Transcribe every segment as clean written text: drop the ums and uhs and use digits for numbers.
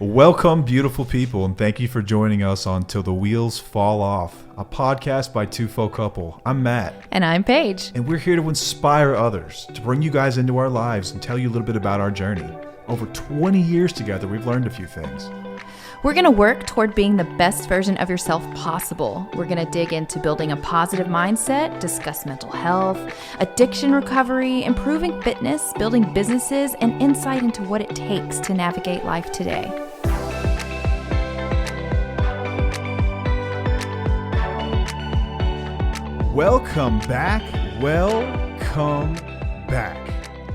Welcome, beautiful people, and thank you for joining us on Till the Wheels Fall Off, a podcast by Two Folk Couple. I'm Matt. And I'm Paige. And we're here to inspire others, to bring you guys into our lives and tell you a little bit about our journey. Over 20 years together, we've learned a few things. We're going to work toward being the best version of yourself possible. We're going to dig into building a positive mindset, discuss mental health, addiction recovery, improving fitness, building businesses, and insight into what it takes to navigate life today. Welcome back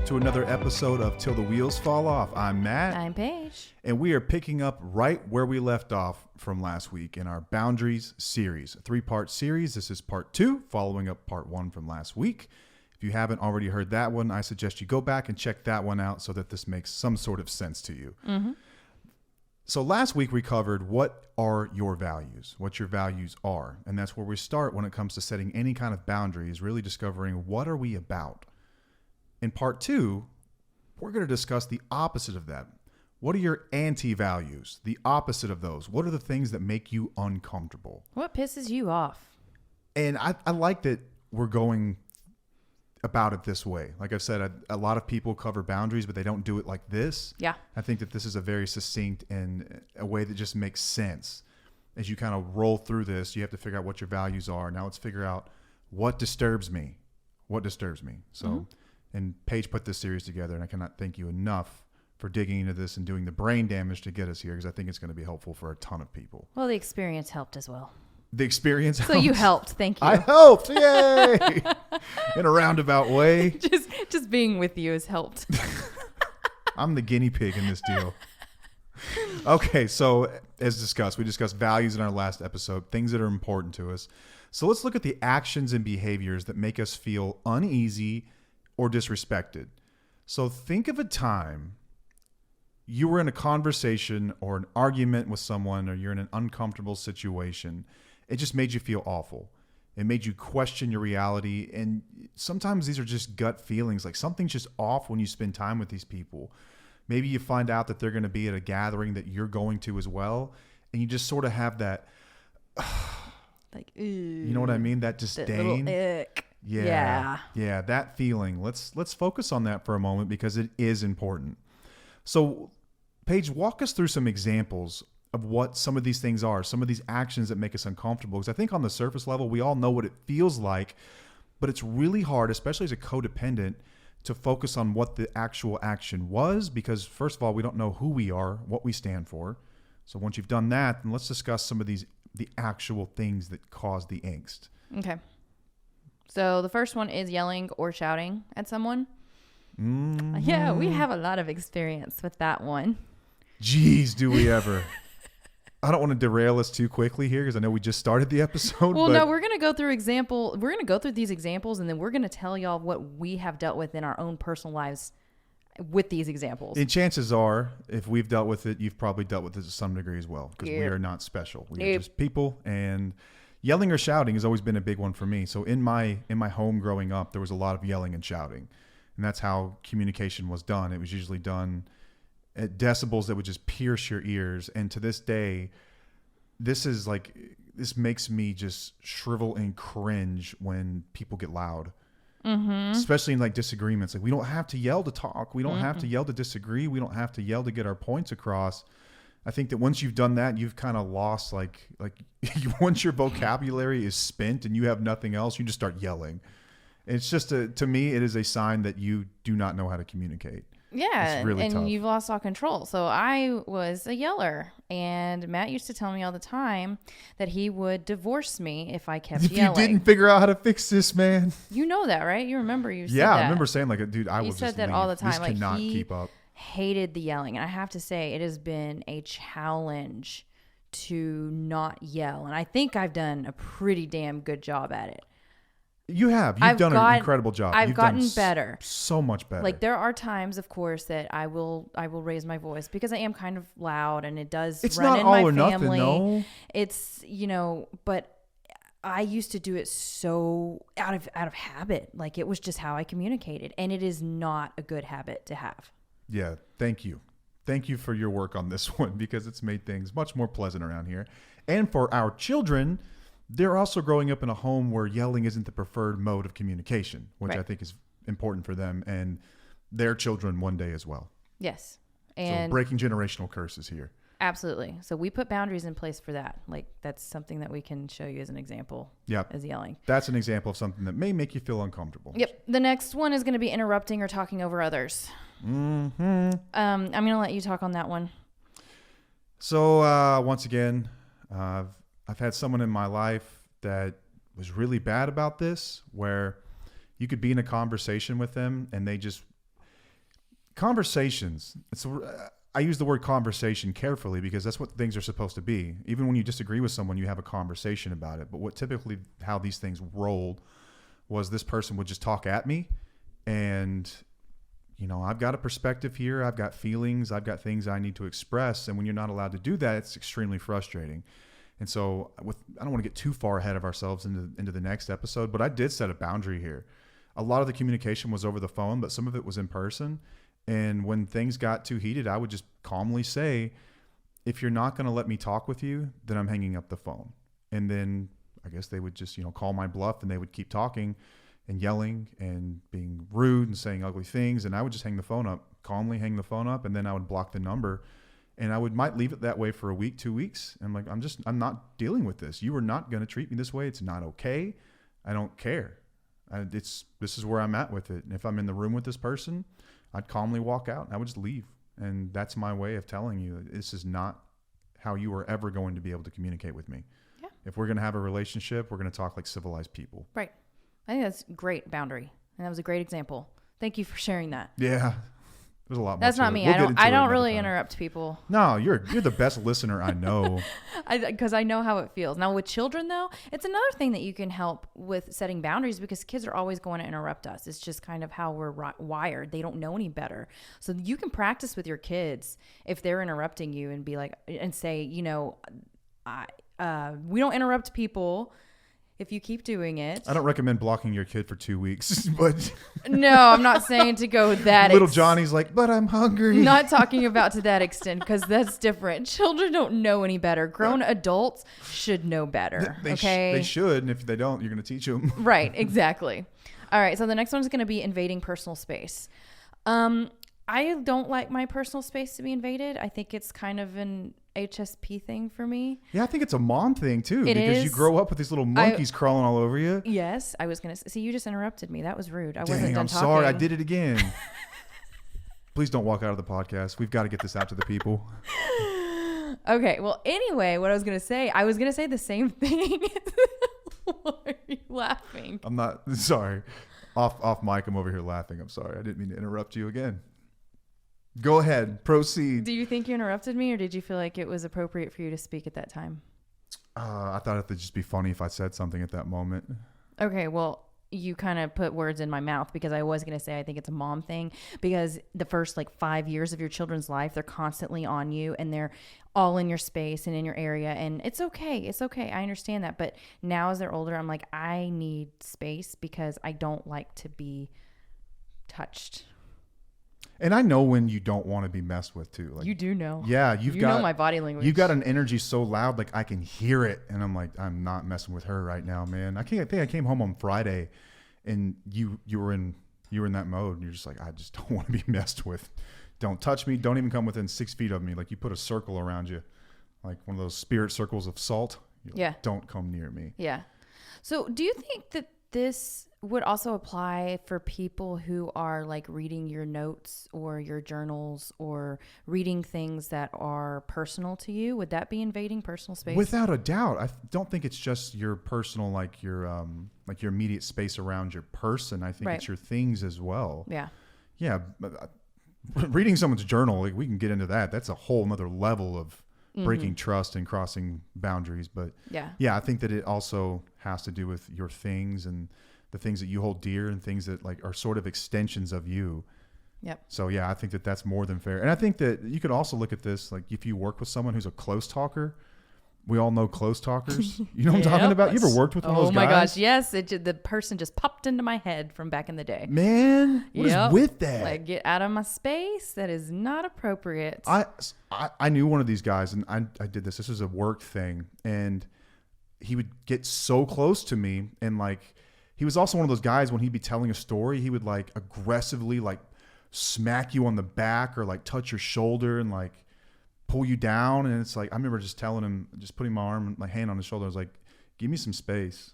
to another episode of Till the Wheels Fall Off. I'm Matt. I'm Paige. And we are picking up right where we left off from last week in our Boundaries series, a 3-part series. This is part 2, following up part 1 from last week. If you haven't already heard that one, I suggest you go back and check that one out so that this makes some sort of sense to you. Mm-hmm. So last week we covered what are your values, what your values are. And that's where we start when it comes to setting any kind of boundaries, really discovering what are we about. In part 2, we're going to discuss the opposite of that. What are your anti-values? The opposite of those. What are the things that make you uncomfortable? What pisses you off? And I like that we're going about it this way. Like I've said, a lot of people cover boundaries, but they don't do it like this. Yeah. I think that this is a very succinct and a way that just makes sense. As you kind of roll through this, you have to figure out what your values are. Now let's figure out what disturbs me. What disturbs me? So, and Paige put this series together, and I cannot thank you enough for digging into this and doing the brain damage to get us here, because I think it's going to be helpful for a ton of people. Well, the experience helped as well. The experience So you helped. Thank you. I helped. Yay! In a roundabout way. Just being with you has helped. I'm the guinea pig in this deal. Okay, so as discussed, we discussed values in our last episode, things that are important to us. So let's look at the actions and behaviors that make us feel uneasy or disrespected. So think of a time you were in a conversation or an argument with someone, or you're in an uncomfortable situation. It just made you feel awful. It made you question your reality. And sometimes these are just gut feelings, like something's just off when you spend time with these people. Maybe you find out that they're going to be at a gathering that you're going to as well, and you just sort of have that, like, you know what I mean? That disdain. That little ick. Yeah, that feeling. Let's focus on that for a moment, because it is important. So, Paige, walk us through some examples of what some of these things are, some of these actions that make us uncomfortable. Because I think on the surface level, we all know what it feels like, but it's really hard, especially as a codependent, to focus on what the actual action was, because first of all, we don't know who we are, what we stand for. So once you've done that, then let's discuss some of the actual things that cause the angst. Okay. So the first one is yelling or shouting at someone. Mm-hmm. Yeah, we have a lot of experience with that one. Jeez, do we ever. I don't want to derail us too quickly here, because I know we just started the episode. Well, no, we're going to go through We're going to go through these examples, and then we're going to tell y'all what we have dealt with in our own personal lives with these examples. And chances are, if we've dealt with it, you've probably dealt with it to some degree as well, because we are not special. We are just people. And yelling or shouting has always been a big one for me. So in my home growing up, there was a lot of yelling and shouting, and that's how communication was done. It was usually done at decibels that would just pierce your ears. And to this day, this makes me just shrivel and cringe when people get loud, especially in like disagreements. Like, we don't have to yell to talk. We don't have to yell to disagree. We don't have to yell to get our points across. I think that once you've done that, you've kind of lost, like once your vocabulary is spent and you have nothing else, you just start yelling. It's just to me, it is a sign that you do not know how to communicate. Yeah, it's really tough. You've lost all control. So I was a yeller, and Matt used to tell me all the time that he would divorce me if I kept yelling. If you didn't figure out how to fix this, man. You know that, right? You remember you said that. Yeah, I remember saying, like, dude, I will just leave. You said that leave. all the time. This like, cannot he keep up. Hated the yelling, and I have to say it has been a challenge to not yell, and I think I've done a pretty damn good job at it. You have. You've done an incredible job. I've gotten better. So much better. Like, there are times, of course, that I will raise my voice because I am kind of loud, and it does run in my family. It's not all or nothing, though. It's, but I used to do it so out of habit. Like, it was just how I communicated, and it is not a good habit to have. Yeah. Thank you. thank you for your work on this one, because it's made things much more pleasant around here. And for our children, they're also growing up in a home where yelling isn't the preferred mode of communication, which I think is important for them and their children one day as well. Yes. And so breaking generational curses here. Absolutely. So we put boundaries in place for that. Like, that's something that we can show you as an example. Yep. As yelling. That's an example of something that may make you feel uncomfortable. Yep. The next one is going to be interrupting or talking over others. Mm-hmm. I'm going to let you talk on that one. So once again, I've had someone in my life that was really bad about this, where you could be in a conversation with them and they just conversations. I use the word conversation carefully because that's what things are supposed to be. Even when you disagree with someone, you have a conversation about it. But what typically how these things rolled was this person would just talk at me, and I've got a perspective here, I've got feelings, I've got things I need to express, and when you're not allowed to do that, it's extremely frustrating. And so I don't want to get too far ahead of ourselves into the next episode, but I did set a boundary here. A lot of the communication was over the phone, but some of it was in person. And when things got too heated, I would just calmly say, if you're not going to let me talk with you, then I'm hanging up the phone. And then I guess they would just, call my bluff, and they would keep talking and yelling and being rude and saying ugly things. And I would just hang the phone up, calmly hang the phone up. And then I would block the number, and I might leave it that way for a week, 2 weeks. And I'm like, I'm not dealing with this. You are not going to treat me this way. It's not okay. I don't care. This is where I'm at with it. And if I'm in the room with this person, I'd calmly walk out and I would just leave. And that's my way of telling you, this is not how you are ever going to be able to communicate with me. Yeah. If we're going to have a relationship, we're going to talk like civilized people. Right. I think that's a great boundary. And that was a great example. Thank you for sharing that. Yeah. There's a lot more. That's not me. I don't really interrupt people. No, you're the best listener I know. Because I know how it feels. Now with children though, it's another thing that you can help with setting boundaries, because kids are always going to interrupt us. It's just kind of how we're wired. They don't know any better. So you can practice with your kids if they're interrupting you and be like, and say, we don't interrupt people. If you keep doing it. I don't recommend blocking your kid for 2 weeks, but. No, I'm not saying to go that. Little Johnny's like, but I'm hungry. Not talking about to that extent, because that's different. Children don't know any better. Grown adults should know better. They should. And if they don't, you're going to teach them. Right. Exactly. All right. So the next one is going to be invading personal space. I don't like my personal space to be invaded. I think it's kind of an HSP thing for me. Yeah, I think it's a mom thing too, because you grow up with these little monkeys crawling all over you. Yes, I was going to see, you just interrupted me. That was rude. I wasn't done I'm talking. sorry. I did it again. Please don't walk out of the podcast. We've got to get this out to the people. Okay. Well, anyway, what I was going to say the same thing. Why are you laughing? I'm not sorry. Off mic, I'm over here laughing. I'm sorry. I didn't mean to interrupt you again. Go ahead. Proceed. Do you think you interrupted me, or did you feel like it was appropriate for you to speak at that time? I thought it would just be funny if I said something at that moment. Okay, well, you kind of put words in my mouth, because I was going to say I think it's a mom thing, because the first 5 years of your children's life, they're constantly on you and they're all in your space and in your area, and it's okay. It's okay. I understand that. But now as they're older, I'm like, I need space because I don't like to be touched. And I know when you don't want to be messed with too. You do know. Yeah, you know my body language. You've got an energy so loud, I can hear it, and I'm like, I'm not messing with her right now, man. I think I came home on Friday, and you were in that mode, and you're just like, I just don't want to be messed with. Don't touch me. Don't even come within 6 feet of me. You put a circle around you, like one of those spirit circles of salt. Yeah. Don't come near me. Yeah. So do you think that this would also apply for people who are reading your notes or your journals or reading things that are personal to you? Would that be invading personal space? Without a doubt. I don't think it's just your personal, your immediate space around your person. I think it's your things as well. Yeah. Yeah. Reading someone's journal, we can get into that. That's a whole nother level of breaking trust and crossing boundaries. But yeah, I think that it also has to do with your things and the things that you hold dear and things that are sort of extensions of you. Yep. So yeah, I think that that's more than fair. And I think that you could also look at this, if you work with someone who's a close talker, We all know close talkers. You know what I'm talking about? You ever worked with one of those guys? Oh my gosh, yes. The person just popped into my head from back in the day. Man, what is with that? Like, get out of my space. That is not appropriate. I knew one of these guys, and I did this. This was a work thing, and he would get so close to me, and like, he was also one of those guys when he'd be telling a story, he would like aggressively like smack you on the back or like touch your shoulder and like pull you down. And it's like, I remember just telling him, just putting my hand on his shoulder. I was like, give me some space.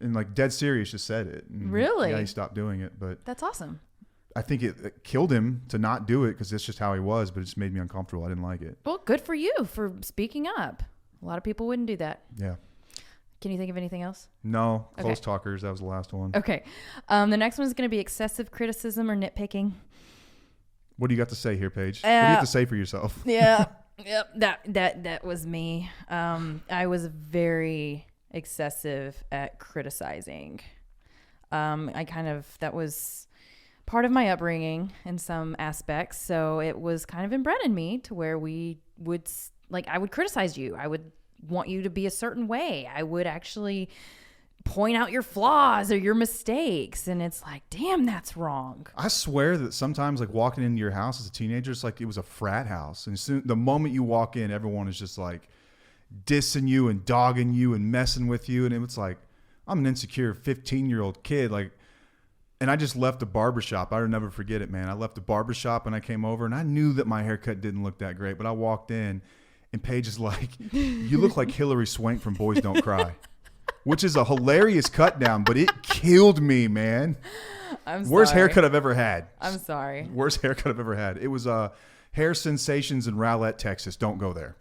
And like dead serious, just said it. And really? Yeah, he stopped doing it. But that's awesome. I think it killed him to not do it because that's just how he was, but it just made me uncomfortable. I didn't like it. Well, good for you for speaking up. A lot of people wouldn't do that. Yeah. Can you think of anything else? No. Close talkers. That was the last one. Okay. The next one is going to be excessive criticism or nitpicking. What do you got to say here, Paige? What do you have to say for yourself? Yeah. Yep. That was me. I was very excessive at criticizing. That was part of my upbringing in some aspects. So it was kind of inbred in me to where I would criticize you. I would want you to be a certain way. I would actually point out your flaws or your mistakes. And it's like, damn, that's wrong. I swear that sometimes like walking into your house as a teenager, it's like it was a frat house. And the moment you walk in, everyone is just like dissing you and dogging you and messing with you. And it was like, I'm an insecure 15-year-old kid. Like, and I just left the barbershop. I'll never forget it, man. I left the barbershop and I came over and I knew that my haircut didn't look that great, but I walked in and Paige is like, you look like Hillary Swank from Boys Don't Cry. Which is a hilarious cut down, but it killed me, man. I'm sorry. Worst haircut I've ever had. I'm sorry. Worst haircut I've ever had. It was Hair Sensations in Rowlett, Texas. Don't go there.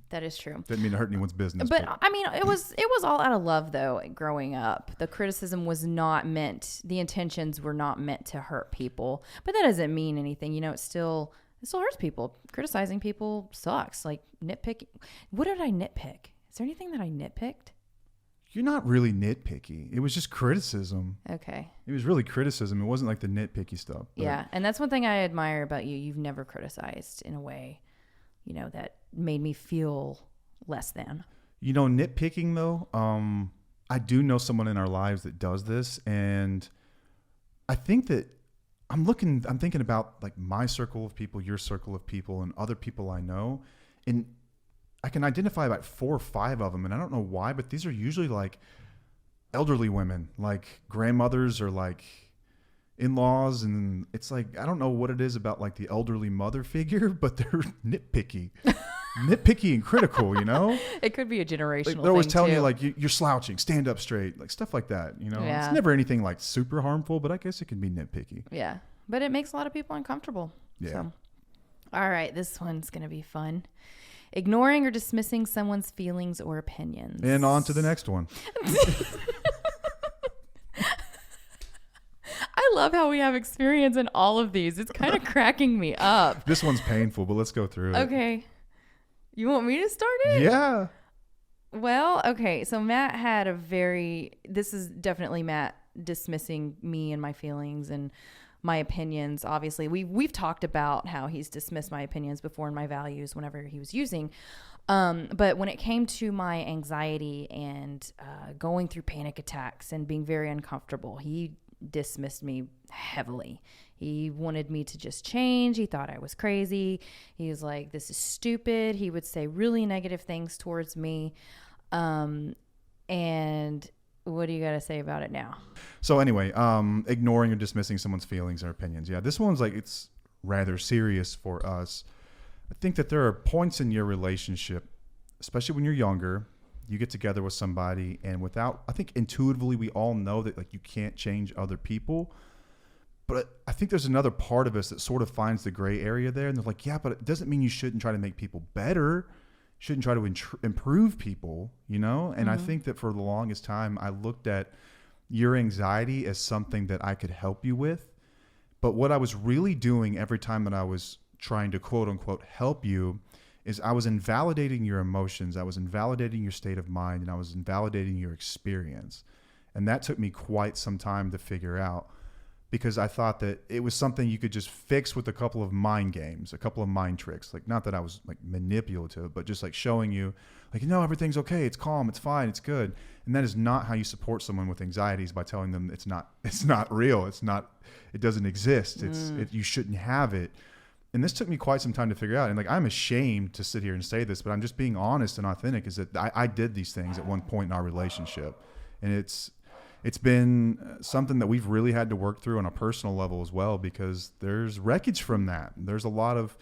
That is true. Didn't mean to hurt anyone's business. But I mean, it was all out of love, though. Growing up, the criticism was not meant. The intentions were not meant to hurt people. But that doesn't mean anything. You know, it still hurts people. Criticizing people sucks. Like nitpicking. What did I nitpick? Is there anything that I nitpicked? You're not really nitpicky. It was just criticism. Okay. It was really criticism. It wasn't like the nitpicky stuff. Yeah. And that's one thing I admire about you. You've never criticized in a way, you know, that made me feel less than. You know, nitpicking though, I do know someone in our lives that does this. And I think that I'm thinking about like my circle of people, your circle of people, and other people I know. And I can identify about 4 or 5 of them, and I don't know why, but these are usually like elderly women, like grandmothers or like in-laws, and it's like, I don't know what it is about like the elderly mother figure, but they're nitpicky. Nitpicky and critical, you know? It could be a generational thing. They're always telling too. you like you're slouching, stand up straight, like stuff like that, you know? Yeah. It's never anything like super harmful, but I guess it can be nitpicky. Yeah, but it makes a lot of people uncomfortable. Yeah. So. All right, this one's going to be fun. Ignoring or dismissing someone's feelings or opinions. And on to the next one. I love how we have experience in all of these. It's kind of cracking me up. This one's painful, but let's go through it. Okay. You want me to start it? Yeah. Well, okay. So Matt had this is definitely Matt dismissing me and my feelings and my opinions. Obviously, we've talked about how he's dismissed my opinions before and my values whenever he was using. But when it came to my anxiety and going through panic attacks and being very uncomfortable, he dismissed me heavily. He wanted me to just change. He thought I was crazy. He was like, this is stupid. He would say really negative things towards me. And what do you got to say about it now? So anyway, ignoring or dismissing someone's feelings or opinions. Yeah, this one's like, it's rather serious for us. I think that there are points in your relationship, especially when you're younger, you get together with somebody and I think intuitively we all know that like you can't change other people. But I think there's another part of us that sort of finds the gray area there. And they're like, yeah, but it doesn't mean you shouldn't try to make people better. Shouldn't try to improve people, you know? And I think that for the longest time, I looked at your anxiety as something that I could help you with. But what I was really doing every time that I was trying to quote unquote help you is I was invalidating your emotions. I was invalidating your state of mind, and I was invalidating your experience. And that took me quite some time to figure out. because I thought that it was something you could just fix with a couple of mind games, a couple of mind tricks. Like, not that I was like manipulative, but just like showing you like, everything's okay. It's calm. It's fine. It's good. And that is not how you support someone with anxieties, by telling them it's not real. It doesn't exist. You shouldn't have it. And this took me quite some time to figure out. And like, I'm ashamed to sit here and say this, but I'm just being honest and authentic, is that I did these things at one point in our relationship. And it's been something that we've really had to work through on a personal level as well, because there's wreckage from that. There's a lot of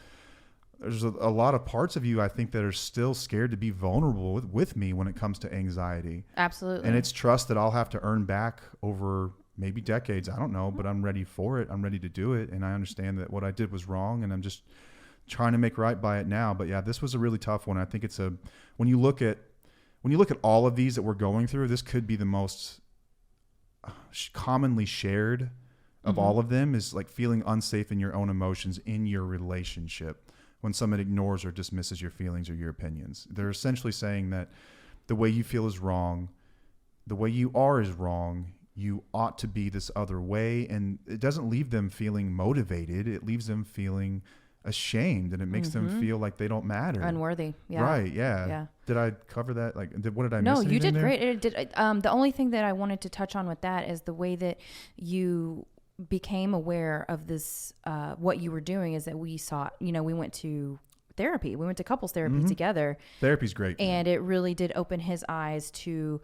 parts of you, I think, that are still scared to be vulnerable with me when it comes to anxiety. Absolutely. And it's trust that I'll have to earn back over maybe decades. I don't know, but I'm ready for it. I'm ready to do it. And I understand that what I did was wrong, and I'm just trying to make right by it now. But yeah, this was a really tough one. I think when you look at all of these that we're going through, this could be the most commonly shared of all of them, is like feeling unsafe in your own emotions in your relationship. When someone ignores or dismisses your feelings or your opinions, they're essentially saying that the way you feel is wrong, the way you are is wrong, you ought to be this other way. And it doesn't leave them feeling motivated. It leaves them feeling ashamed, and it makes them feel like they don't matter. Unworthy. Yeah. Right. Yeah. Did I cover that? Like, what did I miss? No, you did there? great. It did. The only thing that I wanted to touch on with that is the way that you became aware of this, what you were doing, is that we saw, we went to therapy. We went to couples therapy together. Therapy's great. And it really did open his eyes to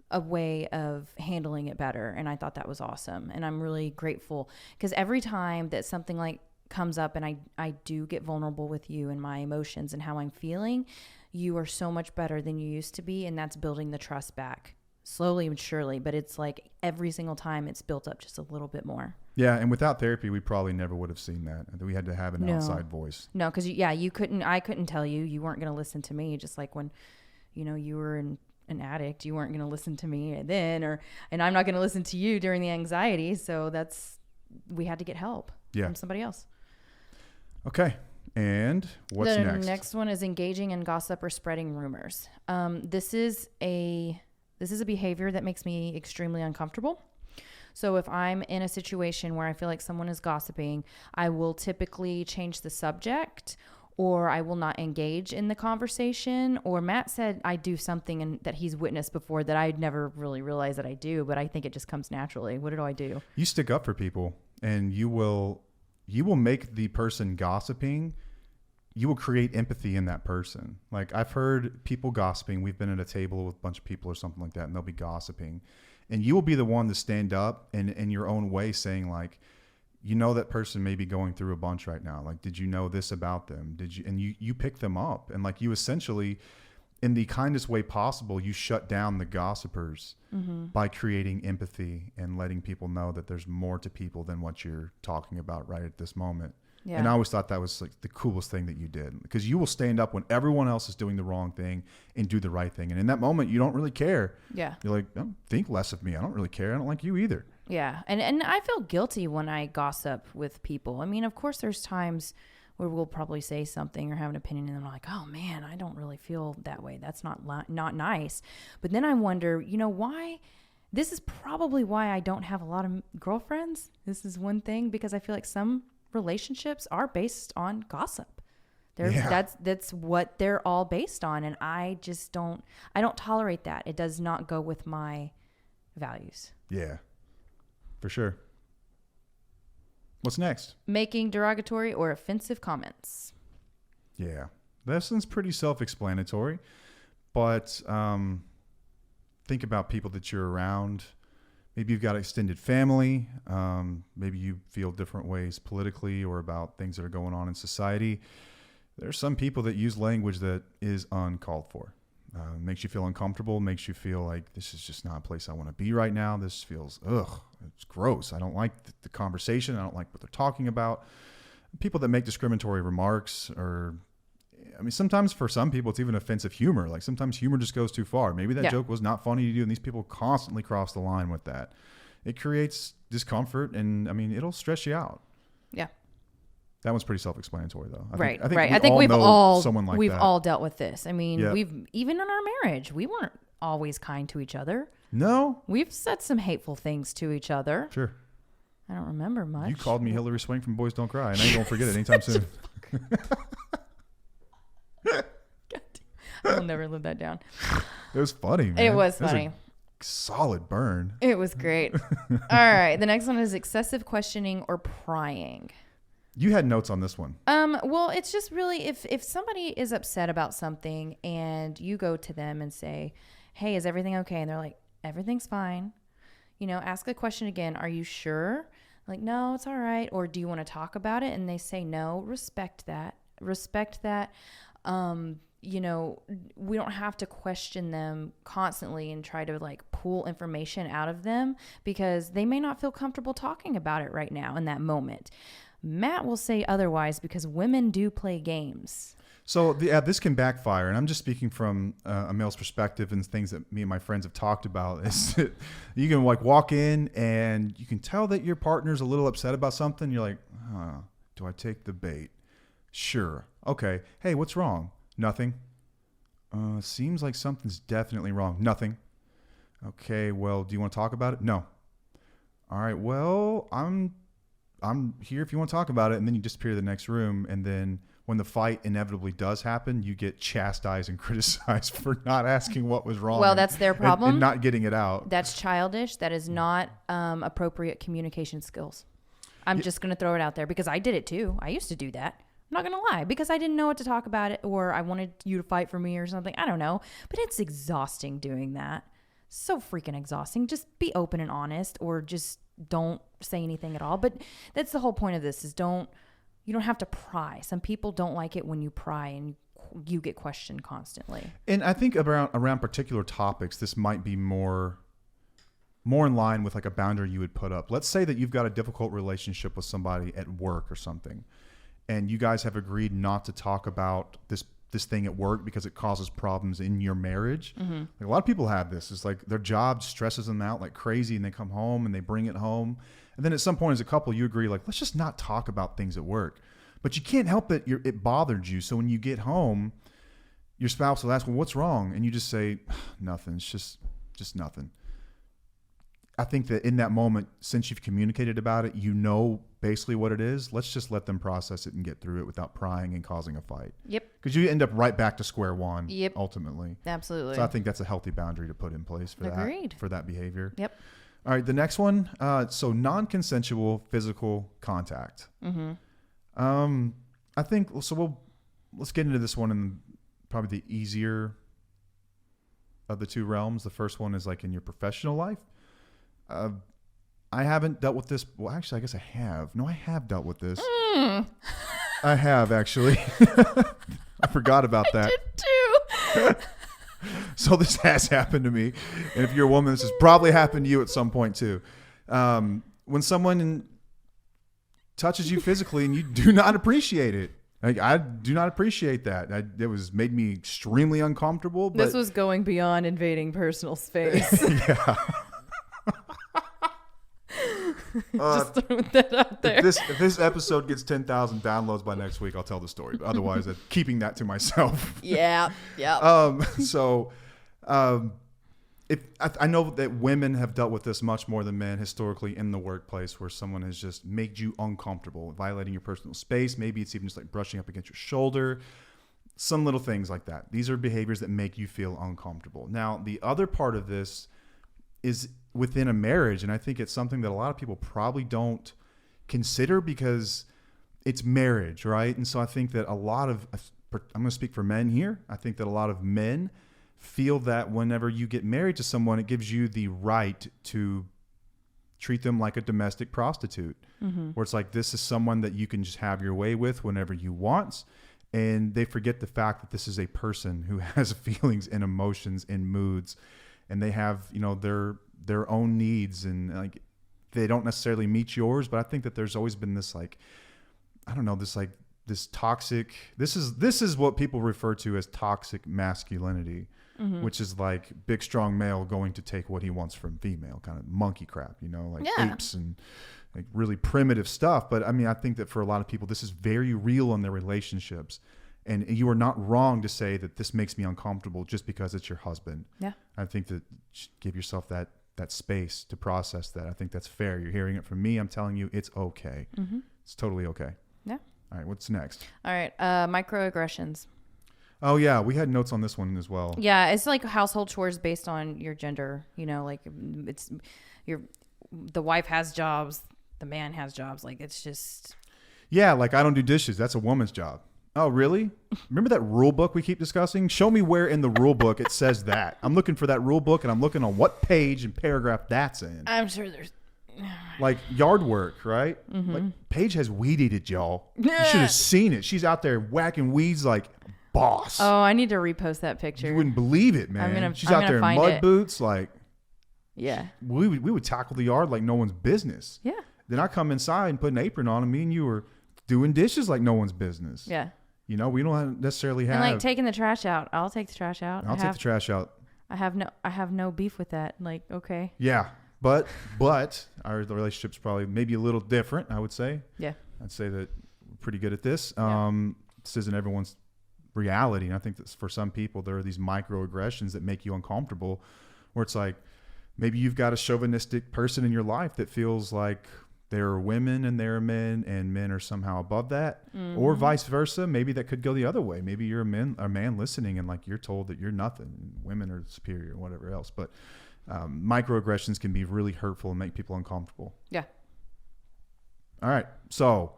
a way of handling it better. And I thought that was awesome. And I'm really grateful, because every time that something like comes up and I do get vulnerable with you and my emotions and how I'm feeling, you are so much better than you used to be. And that's building the trust back slowly and surely. But it's like every single time it's built up just a little bit more. Yeah. And without therapy, we probably never would have seen that. We had to have an outside voice. No, because I couldn't tell you. You weren't going to listen to me. Just like when, you were an addict, you weren't going to listen to me then, and I'm not going to listen to you during the anxiety. So we had to get help from somebody else. Okay. And what's next? The next one is engaging in gossip or spreading rumors. This is a behavior that makes me extremely uncomfortable. So if I'm in a situation where I feel like someone is gossiping, I will typically change the subject, or I will not engage in the conversation. Or Matt said I do something that he's witnessed before that I'd never really realized that I do, but I think it just comes naturally. What do I do? You stick up for people, and you will make the person gossiping, you will create empathy in that person. Like, I've heard people gossiping. We've been at a table with a bunch of people or something like that, and they'll be gossiping. And you will be the one to stand up and in your own way saying, like, that person may be going through a bunch right now. Like, did you know this about them? And you pick them up, and like, you essentially, in the kindest way possible, you shut down the gossipers by creating empathy and letting people know that there's more to people than what you're talking about right at this moment. Yeah. And I always thought that was like the coolest thing that you did, because you will stand up when everyone else is doing the wrong thing and do the right thing. And in that moment, you don't really care. Yeah. You're like, don't think less of me. I don't really care. I don't like you either. Yeah. And I feel guilty when I gossip with people. I mean, of course, there's times where we'll probably say something or have an opinion, and I'm like, oh man, I don't really feel that way. That's not nice. But then I wonder, why? This is probably why I don't have a lot of girlfriends. This is one thing, because I feel like some relationships are based on gossip. That's what they're all based on. And I don't tolerate that. It does not go with my values. Yeah, for sure. What's next? Making derogatory or offensive comments. Yeah, this one's pretty self-explanatory, but think about people that you're around. Maybe you've got extended family. Maybe you feel different ways politically or about things that are going on in society. There are some people that use language that is uncalled for. Makes you feel uncomfortable, makes you feel like this is just not a place I want to be right now. This feels, it's gross. I don't like the conversation. I don't like what they're talking about. People that make discriminatory remarks, or, I mean, sometimes for some people it's even offensive humor. Like, sometimes humor just goes too far. Maybe that joke was not funny to you, and these people constantly cross the line with that. It creates discomfort, and I mean, it'll stress you out. Yeah. That one's pretty self-explanatory, though. I think we've all dealt with this. I mean, we've, even in our marriage, we weren't always kind to each other. No. We've said some hateful things to each other. Sure. I don't remember much. You called me Hillary Swank from Boys Don't Cry, and I ain't gonna forget it anytime soon. I'll never live that down. It was funny, man. It was funny. It was a solid burn. It was great. All right. The next one is excessive questioning or prying. You had notes on this one. Well, it's just really if somebody is upset about something and you go to them and say, hey, is everything okay? And they're like, everything's fine. Ask the question again. Are you sure? Like, no, it's all right. Or do you want to talk about it? And they say no. Respect that. We don't have to question them constantly and try to like pull information out of them because they may not feel comfortable talking about it right now in that moment. Matt will say otherwise because women do play games. So this can backfire, and I'm just speaking from a male's perspective and things that me and my friends have talked about. Is that you can like walk in and you can tell that your partner's a little upset about something. You're like, do I take the bait? Sure. Okay. Hey, what's wrong? Nothing. Seems like something's definitely wrong. Nothing. Okay. Well, do you want to talk about it? No. All right. Well, I'm here if you want to talk about it. And then you disappear to the next room. And then when the fight inevitably does happen, you get chastised and criticized for not asking what was wrong. Well, that's their problem. And not getting it out. That's childish. That is not appropriate communication skills. I'm just going to throw it out there because I did it too. I used to do that. I'm not going to lie because I didn't know what to talk about it or I wanted you to fight for me or something. I don't know. But it's exhausting doing that. So freaking exhausting. Just be open and honest or just don't say anything at all. But that's the whole point of this is you don't have to pry. Some people don't like it when you pry and you get questioned constantly. And I think around particular topics, this might be more in line with like a boundary you would put up. Let's say that you've got a difficult relationship with somebody at work or something. And you guys have agreed not to talk about this thing at work because it causes problems in your marriage. Mm-hmm. Like a lot of people have this. It's like their job stresses them out like crazy and they come home and they bring it home. And then at some point as a couple, you agree like, let's just not talk about things at work. But you can't help it. It bothered you. So when you get home, your spouse will ask, well, what's wrong? And you just say, nothing. It's just nothing. I think that in that moment, since you've communicated about it, you know basically what it is. Let's just let them process it and get through it without prying and causing a fight. Yep. Because you end up right back to square one. Yep. Ultimately. Absolutely. So I think that's a healthy boundary to put in place for Agreed. for that behavior. Yep. All right. The next one. So non-consensual physical contact. Mm-hmm. I think so. Let's get into this one in probably the easier of the two realms. The first one is like in your professional life. I haven't dealt with this. Well, actually, I guess I have. No, I have dealt with this. I have, actually. I forgot about that. I did too. So this has happened to me. And if you're a woman, this has probably happened to you at some point too. When someone touches you physically and you do not appreciate it. Like, I do not appreciate that. It made me extremely uncomfortable. But this was going beyond invading personal space. Yeah. Just throwing that out there. If this episode gets 10,000 downloads by next week, I'll tell the story. But otherwise, I'm keeping that to myself. Yeah. I know that women have dealt with this much more than men historically in the workplace, where someone has just made you uncomfortable, violating your personal space. Maybe it's even just like brushing up against your shoulder, some little things like that. These are behaviors that make you feel uncomfortable. Now, the other part of this is within a marriage, and I think it's something that a lot of people probably don't consider because it's marriage, right? And so I think that I'm going to speak for men here. I think that a lot of men feel that whenever you get married to someone, it gives you the right to treat them like a domestic prostitute, where it's like, this is someone that you can just have your way with whenever you want. And they forget the fact that this is a person who has feelings and emotions and moods, and they have, their own needs, and like they don't necessarily meet yours. But I think that there's always been this this toxic, this is what people refer to as toxic masculinity, which is like big strong male going to take what he wants from female, kind of monkey crap, apes and like really primitive stuff. But I mean, I think that for a lot of people, this is very real in their relationships. And you are not wrong to say that this makes me uncomfortable just because it's your husband. Yeah. I think that give yourself that that space to process that. I think that's fair. You're hearing it from me. I'm telling you, it's okay. It's totally okay. Yeah. All right. What's next? All right. Microaggressions. Oh yeah, we had notes on this one as well. Yeah, it's like household chores based on your gender. You know, like the wife has jobs, the man has jobs. Like it's just. Yeah, like I don't do dishes. That's a woman's job. Oh, really? Remember that rule book we keep discussing? Show me where in the rule book it says that. I'm looking for that rule book, and I'm looking on what page and paragraph that's in. I'm sure there's. Like yard work, right? Like Paige has weed eated, y'all. You should have seen it. She's out there whacking weeds like a boss. Oh, I need to repost that picture. You wouldn't believe it, man. She's out there in mud boots, like. Yeah. We would tackle the yard like no one's business. Yeah. Then I come inside and put an apron on, and me and you were doing dishes like no one's business. Yeah. You know, we don't necessarily have. And like taking the trash out. I'll take the trash out. I'll take the trash out. I have no beef with that. Like, okay. Yeah. But the relationship's probably maybe a little different, I would say. Yeah. I'd say that we're pretty good at this. This isn't everyone's reality. And I think that for some people, there are these microaggressions that make you uncomfortable, where it's like maybe you've got a chauvinistic person in your life that feels like there are women and there are men, and men are somehow above that, or vice versa. Maybe that could go the other way. Maybe you're a man listening, and like you're told that you're nothing, and women are superior, or whatever else. But microaggressions can be really hurtful and make people uncomfortable. Yeah. All right. So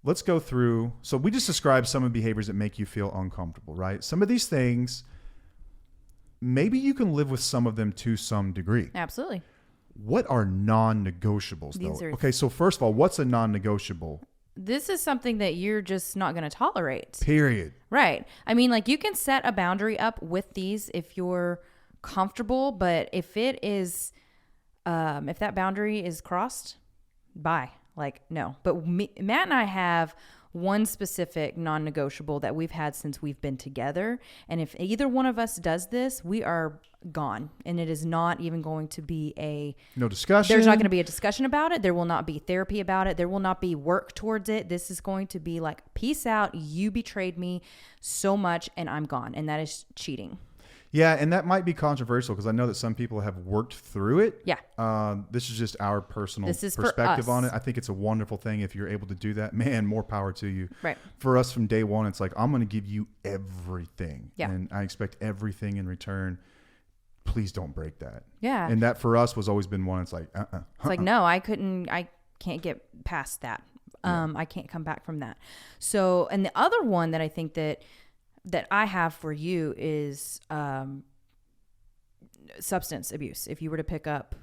let's go through. So we just described some of the behaviors that make you feel uncomfortable, right? Some of these things, maybe you can live with some of them to some degree. Absolutely. What are non-negotiables, though? Okay, so first of all, what's a non-negotiable? This is something that you're just not going to tolerate. Period. Right. I mean, like you can set a boundary up with these if you're comfortable, but if it is, if that boundary is crossed, bye. Like, no. But Matt and I have one specific non-negotiable that we've had since we've been together. And if either one of us does this, we are gone. And it is not even going to be no discussion. There's not going to be a discussion about it. There will not be therapy about it. There will not be work towards it. This is going to be like, peace out. You betrayed me so much and I'm gone. And that is cheating. Yeah, and that might be controversial because I know that some people have worked through it. Yeah. This is just our personal perspective on it. I think it's a wonderful thing if you're able to do that. Man, more power to you. Right. For us from day one, it's like, I'm going to give you everything. Yeah. And I expect everything in return. Please don't break that. Yeah. And that for us was always been one. It's like, It's like, no, I can't get past that. I can't come back from that. So, and the other one that I think that I have for you is substance abuse. If you were to pick up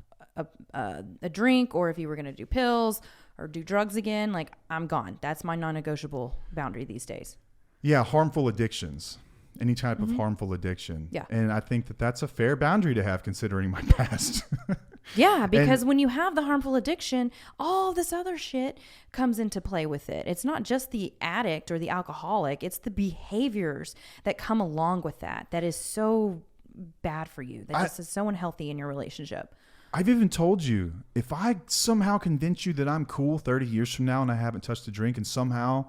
a drink, or if you were going to do pills or do drugs again, like I'm gone. That's my non-negotiable boundary these days. Yeah, harmful addictions. Any type of harmful addiction. Yeah. And I think that that's a fair boundary to have considering my past. Yeah, because when you have the harmful addiction, all this other shit comes into play with it. It's not just the addict or the alcoholic. It's the behaviors that come along with that. That is so bad for you. That is so unhealthy in your relationship. I've even told you, if I somehow convince you that I'm cool 30 years from now and I haven't touched a drink, and somehow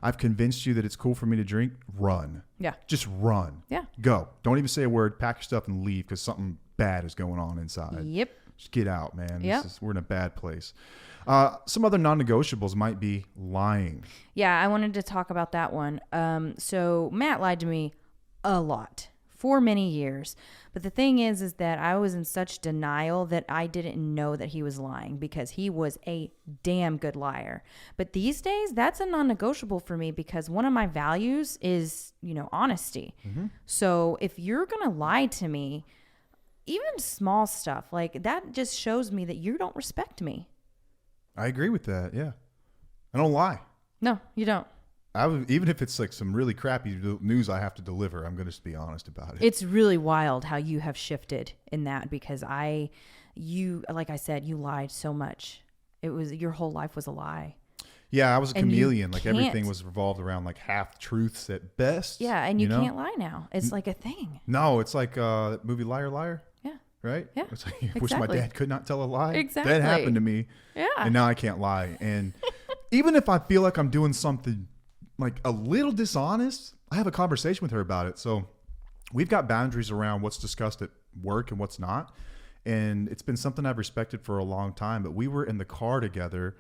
I've convinced you that it's cool for me to drink, run. Yeah. Just run. Yeah. Go. Don't even say a word. Pack your stuff and leave because something bad is going on inside. Yep. Just get out, man. Yep. We're in a bad place. Some other non-negotiables might be lying. Yeah, I wanted to talk about that one. So Matt lied to me a lot for many years. But the thing is that I was in such denial that I didn't know that he was lying, because he was a damn good liar. But these days, that's a non-negotiable for me, because one of my values is, honesty. Mm-hmm. So if you're going to lie to me, even small stuff like that just shows me that you don't respect me. I agree with that. Yeah. I don't lie. No, you don't. Even if it's like some really crappy news I have to deliver, I'm going to just be honest about it. It's really wild how you have shifted in that, because you, like I said, you lied so much. Your whole life was a lie. Yeah, I was a chameleon. Like everything was revolved around like half truths at best. Yeah, and you can't lie now. It's like a thing. No, it's like that movie Liar Liar. Yeah. Right? Yeah. It's like, I wish my dad could not tell a lie. Exactly. That happened to me. Yeah. And now I can't lie. And even if I feel like I'm doing something like a little dishonest, I have a conversation with her about it. So we've got boundaries around what's discussed at work and what's not. And it's been something I've respected for a long time. But we were in the car together.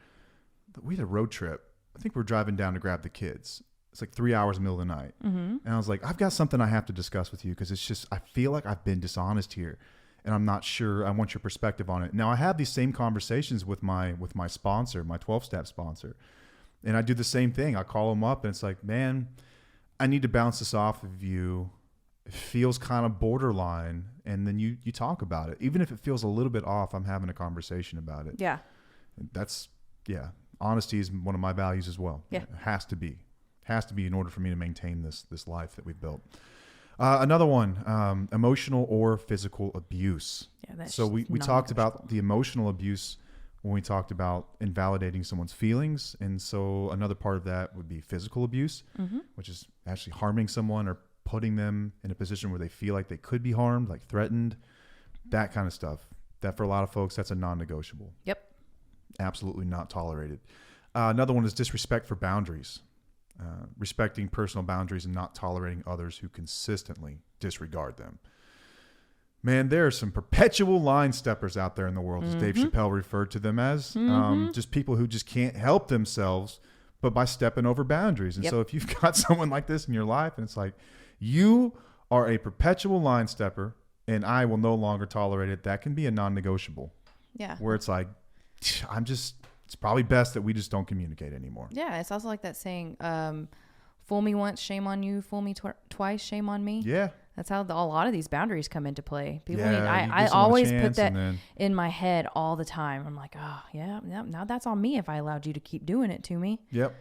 We had a road trip. I think we were driving down to grab the kids. It's like 3 hours in the middle of the night. And I was like, I've got something I have to discuss with you because it's just, I feel like I've been dishonest here. And I'm not sure. I want your perspective on it. Now, I have these same conversations with my sponsor, my 12-step sponsor. And I do the same thing. I call them up and it's like, man, I need to bounce this off of you. It feels kind of borderline. And then you talk about it. Even if it feels a little bit off, I'm having a conversation about it. Yeah. Honesty is one of my values as well. Yeah. It has to be in order for me to maintain this life that we've built. Another one, emotional or physical abuse. Yeah, so we talked about the emotional abuse when we talked about invalidating someone's feelings. And so another part of that would be physical abuse, which is actually harming someone or putting them in a position where they feel like they could be harmed, like threatened, that kind of stuff. That for a lot of folks, that's a non-negotiable. Yep. Absolutely not tolerated. Another one is disrespect for boundaries. Respecting personal boundaries and not tolerating others who consistently disregard them. Man, there are some perpetual line steppers out there in the world, as Dave Chappelle referred to them as. Just people who just can't help themselves, but by stepping over boundaries. And so if you've got someone like this in your life and it's like, you are a perpetual line stepper and I will no longer tolerate it, that can be a non-negotiable. Yeah. Where it's like, it's probably best that we just don't communicate anymore. Yeah, it's also like that saying, fool me once, shame on you. Fool me twice, shame on me. Yeah. That's how a lot of these boundaries come into play. I always put that in my head all the time. I'm like, oh, yeah, now that's on me if I allowed you to keep doing it to me. Yep.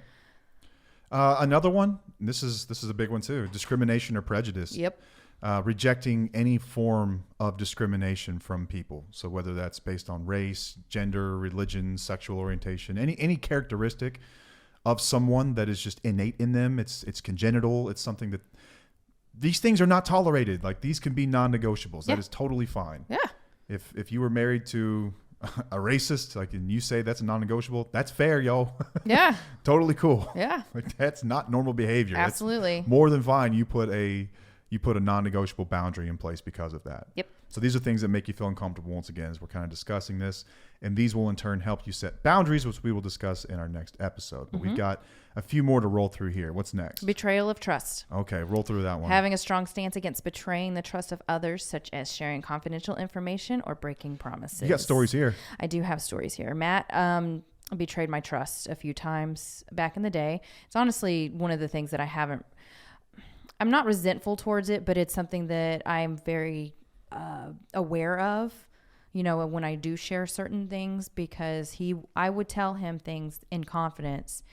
Another one, this is a big one too, discrimination or prejudice. Yep. Rejecting any form of discrimination from people. So whether that's based on race, gender, religion, sexual orientation, any characteristic of someone that is just innate in them, it's congenital, it's something that these things are not tolerated. Like these can be non-negotiables. That is totally fine. Yeah. If you were married to a racist, like, and you say that's a non-negotiable, that's fair, yo. Yeah. Totally cool. Yeah. Like that's not normal behavior. Absolutely. That's more than fine. You put a non-negotiable boundary in place because of that. Yep. So these are things that make you feel uncomfortable once again as we're kind of discussing this. And these will in turn help you set boundaries, which we will discuss in our next episode. But we've got a few more to roll through here. What's next? Betrayal of trust. Okay, roll through that one. Having a strong stance against betraying the trust of others, such as sharing confidential information or breaking promises. You got stories here. I do have stories here. Matt betrayed my trust a few times back in the day. It's honestly one of the things that I'm not resentful towards it, but it's something that I'm very aware of, when I do share certain things, because I would tell him things in confidence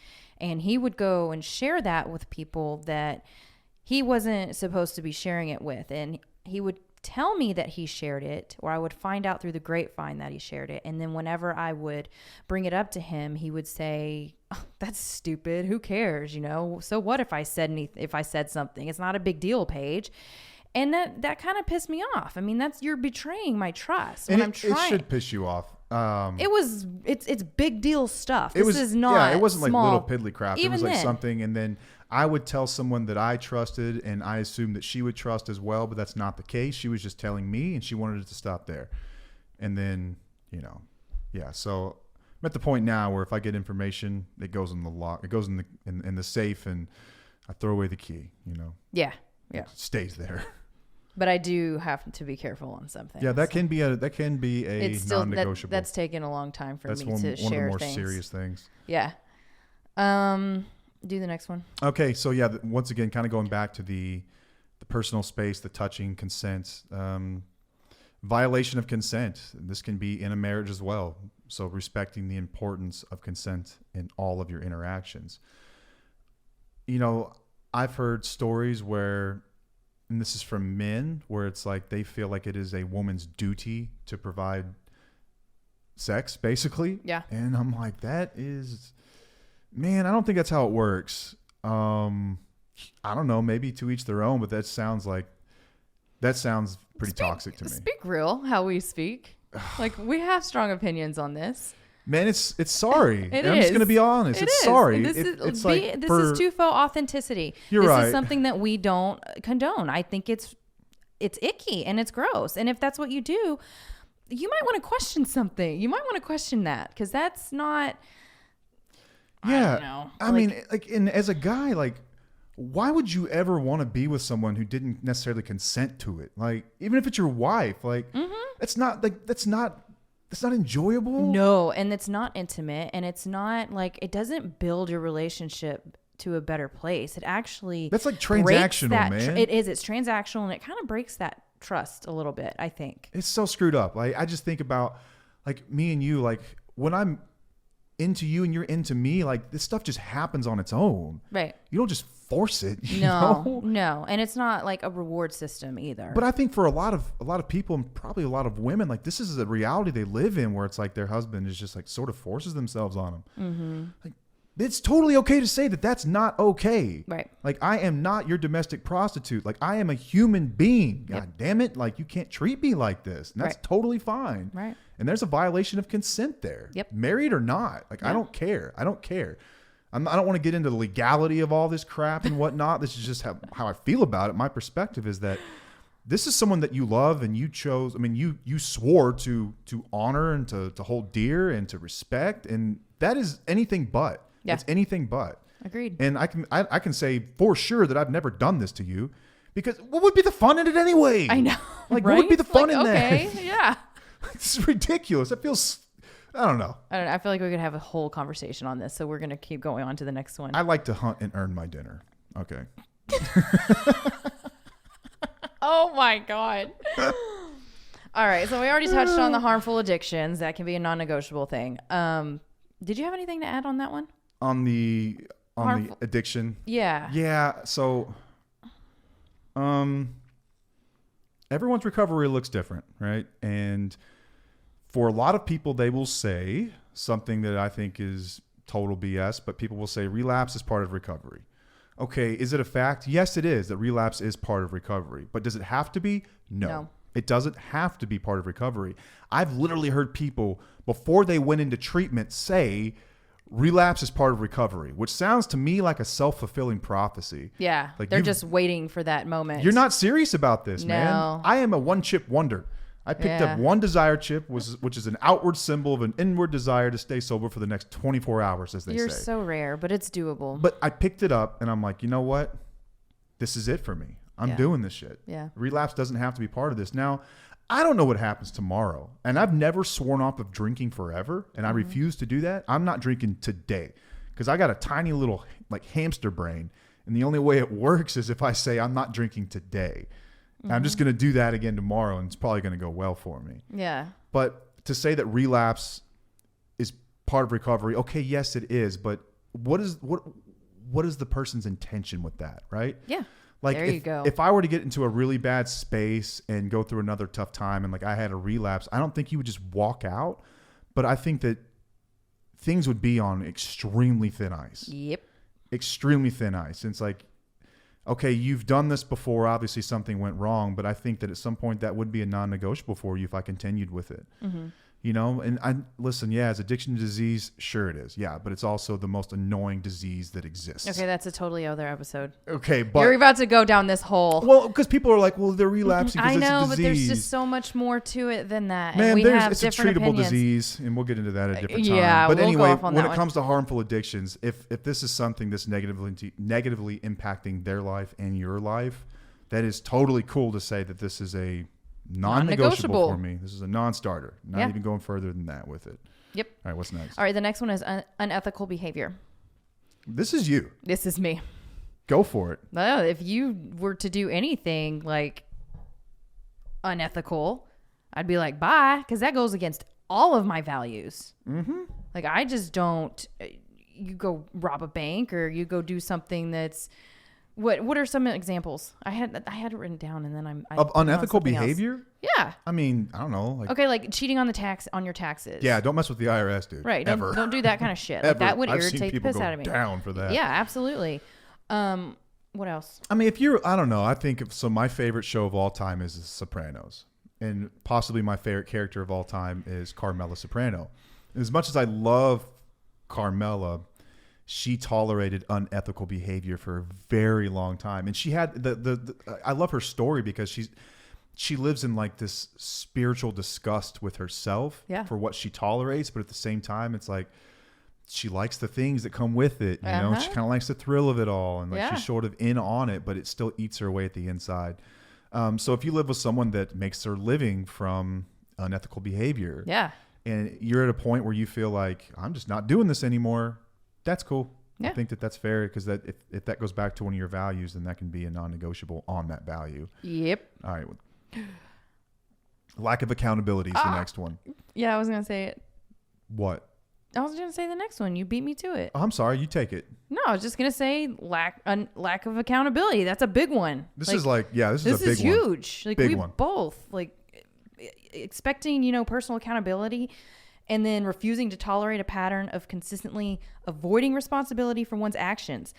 and he would go and share that with people that he wasn't supposed to be sharing it with. And he would tell me that he shared it, or I would find out through the grapevine that he shared it. And then whenever I would bring it up to him, he would say, oh, that's stupid. Who cares? So what if I said something? It's not a big deal, Paige. And that kind of pissed me off. I mean, you're betraying my trust. And it should piss you off. It's big deal stuff. It wasn't like little piddly crap. Even it was like then. something, and then I would tell someone that I trusted, and I assumed that she would trust as well, but that's not the case. She was just telling me, and she wanted it to stop there. And then, so I'm at the point now where if I get information, it goes in the lock, it goes in the safe, and I throw away the key. Yeah. It stays there. But I do have to be careful on something. Yeah, that can be a it's still, non-negotiable. That's taken a long time for me to share things. That's one of the more serious things. Yeah. Do the next one. Okay, so yeah, once again, kind of going back to the personal space, the touching, consent, violation of consent. This can be in a marriage as well. So respecting the importance of consent in all of your interactions. I've heard stories where, and this is from men, where it's like they feel like it is a woman's duty to provide sex, basically. Yeah. And I'm like, man, I don't think that's how it works. I don't know, maybe to each their own, but that sounds pretty toxic to me. Speak real how we speak. Like, we have strong opinions on this. Man, it's sorry. I'm just going to be honest. It's sorry. This is TUFO authenticity. You're right. This is something that we don't condone. I think it's icky and it's gross. And if that's what you do, you might want to question something. You might want to question that, because that's not. Yeah, I don't know. I mean, like, and as a guy, like, why would you ever want to be with someone who didn't necessarily consent to it? Like, even if it's your wife, like, that's not enjoyable. No, and it's not intimate, and it's not like, it doesn't build your relationship to a better place. It actually That's like transactional, man. It is. It's transactional, and it kind of breaks that trust a little bit, I think. It's so screwed up. Like, I just think about, like, me and you, like, when I'm into you and you're into me, like, this stuff just happens on its own. Right. You don't just force it. You know? No. And it's not like a reward system either. But I think for a lot of people, and probably a lot of women, like, this is a reality they live in, where it's like their husband is just like sort of forces themselves on them. Mm-hmm. Like, it's totally okay to say that that's not okay. Right. Like, I am not your domestic prostitute. Like, I am a human being. God damn it. Like, you can't treat me like this. And that's totally fine. Right. And there's a violation of consent there. Yep. Married or not. Like, I don't care. I don't care. I don't want to get into the legality of all this crap and whatnot. This is just how I feel about it. My perspective is that this is someone that you love and you chose. I mean, you swore to honor and to hold dear and to respect. And that is anything but. Yeah. It's anything but. Agreed. And I can say for sure that I've never done this to you, because what would be the fun in it anyway? I know. Like, right? what would be the fun in okay, that? Yeah. It's ridiculous. It feels, I don't know. I feel like we could have a whole conversation on this, so we're going to keep going on to the next one. I like to hunt and earn my dinner. Okay. Oh my God. All right. So we already touched on the harmful addictions. That can be a non-negotiable thing. Did you have anything to add on that one? On the Harmful. addiction. Yeah. Yeah. So, everyone's recovery looks different, right? And for a lot of people, they will say something that I think is total BS, but people will say relapse is part of recovery. Okay. Is it a fact? Yes, it is, that relapse is part of recovery, but does it have to be? No. It doesn't have to be part of recovery. I've literally heard people before they went into treatment say relapse is part of recovery, which sounds to me like a self-fulfilling prophecy. Yeah. Like, they're just waiting for that moment. You're not serious about this, man. No. I am a one-chip wonder. I picked up one desire chip, which is an outward symbol of an inward desire to stay sober for the next 24 hours, as they say. You're so rare, but it's doable. But I picked it up, and I'm like, you know what? This is it for me. I'm doing this shit. Yeah. Relapse doesn't have to be part of this. Now, I don't know what happens tomorrow. And I've never sworn off of drinking forever. And I refuse to do that. I'm not drinking today because I got a tiny little like hamster brain. And the only way it works is if I say I'm not drinking today. I'm just going to do that again tomorrow. And it's probably going to go well for me. Yeah. But to say that relapse is part of recovery. Okay. Yes, it is. But what is the person's intention with that? Right. Yeah. Like, there you go. If I were to get into a really bad space and go through another tough time and like I had a relapse, I don't think you would just walk out, but I think that things would be on extremely thin ice. Yep. Extremely thin ice. And it's like, okay, you've done this before. Obviously something went wrong, but I think that at some point that would be a non-negotiable for you if I continued with it. Mm-hmm. You know, and listen, yeah, is addiction a disease? Sure it is. Yeah, but it's also the most annoying disease that exists. Okay, that's a totally other episode. Okay, but you're about to go down this hole. Well, because people are like, well, they're relapsing because it's a disease. But there's just so much more to it than that. Man, and we have it's a different treatable opinions. disease, and we'll get into that at a different time. Yeah, but we'll anyway, go off on when that it one. comes to harmful addictions, if this is something that's negatively impacting their life and your life, that is totally cool to say that this is a non-negotiable for me. This is a non-starter. Not even going further than that with it. Yep. All right, what's next? All right, the next one is unethical behavior. This is you. This is me. Go for it. Well, if you were to do anything like unethical, I'd be like, bye, because that goes against all of my values. Mm-hmm. Like, I just don't. You go rob a bank or you go do something that's. What are some examples? I had it written down, and then I of unethical behavior. Yeah. I mean, I don't know. Like, okay, like cheating on your taxes. Yeah, don't mess with the IRS, dude. Right. Ever. Don't do that kind of shit. Like, that would irritate the piss out of me. Down for that. Yeah, absolutely. What else? I mean, I don't know. I think my favorite show of all time is The Sopranos, and possibly my favorite character of all time is Carmela Soprano. As much as I love Carmela, she tolerated unethical behavior for a very long time. And she had I love her story because she lives in like this spiritual disgust with herself for what she tolerates. But at the same time, it's like, she likes the things that come with it. You know, she kind of likes the thrill of it all. And like, she's sort of in on it, but it still eats her away at the inside. So if you live with someone that makes their living from unethical behavior, and you're at a point where you feel like, I'm just not doing this anymore, that's cool. I think that that's fair, because that if that goes back to one of your values, then that can be a non-negotiable on that value. Yep. All right. Lack of accountability is the next one. Yeah, I was going to say it. What? I was going to say the next one. You beat me to it. Oh, I'm sorry. You take it. No, I was just going to say lack of accountability. That's a big one. This is a big one. This is huge. Like, we both, like, expecting, personal accountability and then refusing to tolerate a pattern of consistently avoiding responsibility for one's actions.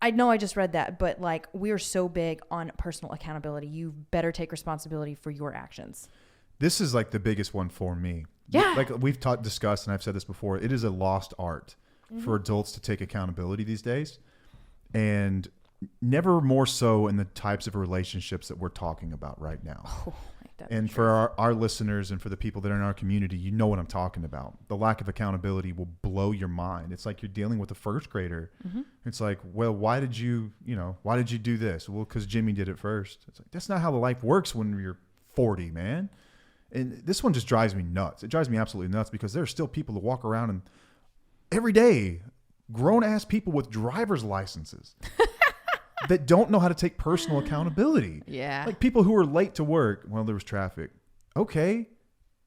I know I just read that, but like, we are so big on personal accountability. You better take responsibility for your actions. This is like the biggest one for me. Yeah. Like we've discussed, and I've said this before, it is a lost art for adults to take accountability these days. And never more so in the types of relationships that we're talking about right now. And for our listeners and for the people that are in our community, you know what I'm talking about. The lack of accountability will blow your mind. It's like you're dealing with a first grader. It's like, well, why did you do this? Well, because Jimmy did it first. It's like, that's not how the life works when you're 40, man. And this one just drives me nuts. It drives me absolutely nuts, because there are still people that walk around and every day, grown ass people with driver's licenses that don't know how to take personal accountability. Yeah. Like people who are late to work. Well, there was traffic. Okay.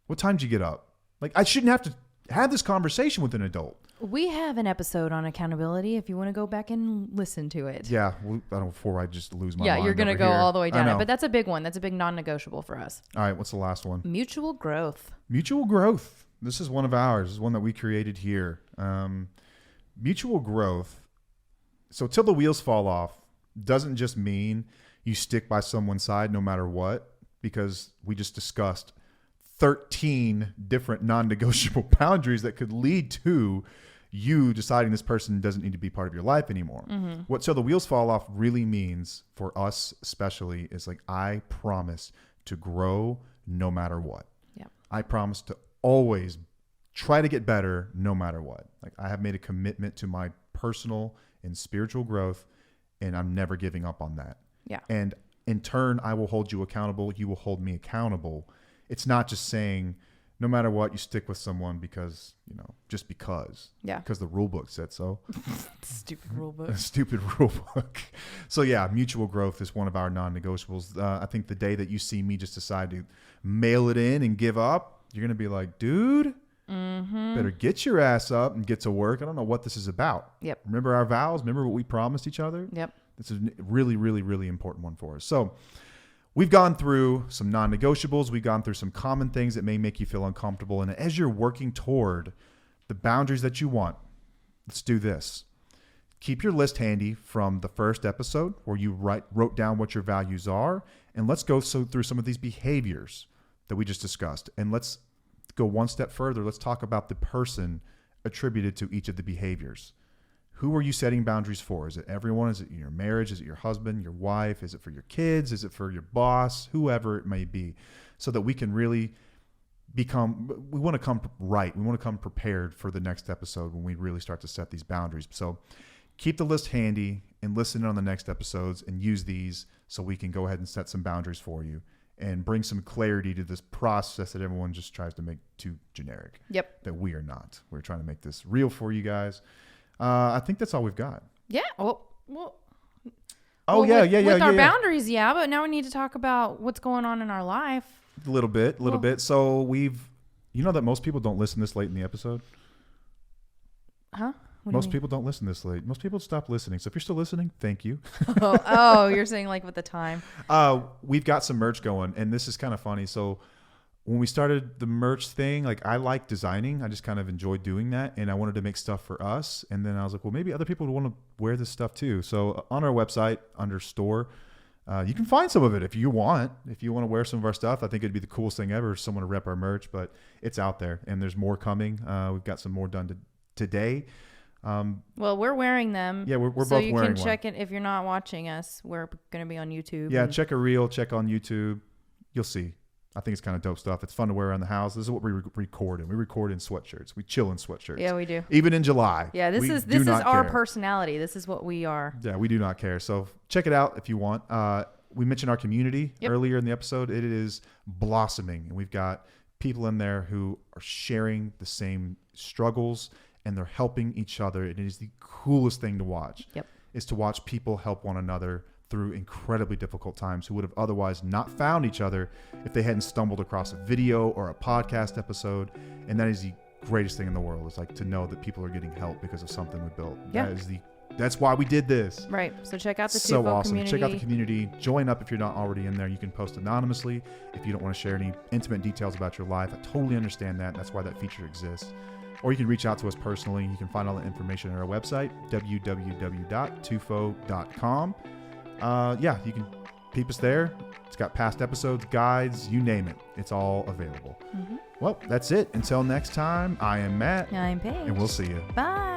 What time did you get up? Like, I shouldn't have to have this conversation with an adult. We have an episode on accountability if you want to go back and listen to it. Yeah. Well, I don't, before I just lose my mind. Yeah, you're going to go here. all the way down it. But that's a big one. That's a big non-negotiable for us. All right. What's the last one? Mutual growth. Mutual growth. This is one of ours. This is one that we created here. Mutual growth. So till the wheels fall off doesn't just mean you stick by someone's side no matter what, because we just discussed 13 different non-negotiable boundaries that could lead to you deciding this person doesn't need to be part of your life anymore. What till the wheels fall off really means for us especially is like, I promise to grow no matter what. Yeah. I promise to always try to get better no matter what. Like, I have made a commitment to my personal and spiritual growth, and I'm never giving up on that. Yeah. And in turn, I will hold you accountable. You will hold me accountable. It's not just saying, no matter what, you stick with someone because, just because. Yeah. Because the rule book said so. Stupid rule book. Stupid rule book. So yeah, mutual growth is one of our non-negotiables. I think the day that you see me just decide to mail it in and give up, you're going to be like, dude, better get your ass up and get to work. I don't know what this is about. Yep. Remember our vows? Remember what we promised each other? Yep. This is a really, really, really important one for us. So we've gone through some non-negotiables. We've gone through some common things that may make you feel uncomfortable. And as you're working toward the boundaries that you want, let's do this. Keep your list handy from the first episode where you wrote down what your values are. And let's go through some of these behaviors that we just discussed. And let's go one step further. Let's talk about the person attributed to each of the behaviors. Who are you setting boundaries for? Is it everyone? Is it your marriage? Is it your husband, your wife? Is it for your kids? Is it for your boss? Whoever it may be, so that we can really we want to come right. We want to come prepared for the next episode when we really start to set these boundaries. So keep the list handy and listen in on the next episodes and use these so we can go ahead and set some boundaries for you and bring some clarity to this process that everyone just tries to make too generic. Yep. That we are not. We're trying to make this real for you guys. I think that's all we've got. Yeah. Well. With our boundaries, yeah. But now we need to talk about what's going on in our life. A little bit. So you know that most people don't listen this late in the episode? Huh? Most people don't listen this late. Most people stop listening. So if you're still listening, thank you. You're saying like with the time. We've got some merch going, and this is kind of funny. So when we started the merch thing, like, I like designing. I just kind of enjoy doing that, and I wanted to make stuff for us. And then I was like, well, maybe other people would want to wear this stuff too. So on our website under store, you can find some of it if you want. If you want to wear some of our stuff, I think it'd be the coolest thing ever, someone to rep our merch. But it's out there, and there's more coming. We've got some more done today. Well, we're wearing them. Yeah, we're both so wearing one. So you can check it if you're not watching us. We're going to be on YouTube. Yeah, check a reel, check on YouTube. You'll see. I think it's kind of dope stuff. It's fun to wear around the house. This is what we record in. We record in sweatshirts. We chill in sweatshirts. Yeah, we do. Even in July. Yeah, this is our personality. This is what we are. Yeah, we do not care. So check it out if you want. We mentioned our community earlier in the episode. It is blossoming, and we've got people in there who are sharing the same struggles, and they're helping each other. And it is the coolest thing to watch. Yep. Is to watch people help one another through incredibly difficult times, who would have otherwise not found each other if they hadn't stumbled across a video or a podcast episode. And that is the greatest thing in the world, is like to know that people are getting help because of something we built. Yeah. That's why we did this. Right. So check out the so Tufo awesome. community. Check out the community. Join up if you're not already in there. You can post anonymously if you don't want to share any intimate details about your life. I totally understand that. That's why that feature exists. Or you can reach out to us personally. You can find all the information on our website, www.tufo.com. You can peep us there. It's got past episodes, guides, you name it. It's all available. Mm-hmm. Well, that's it. Until next time, I am Matt. I'm Paige. And we'll see you. Bye.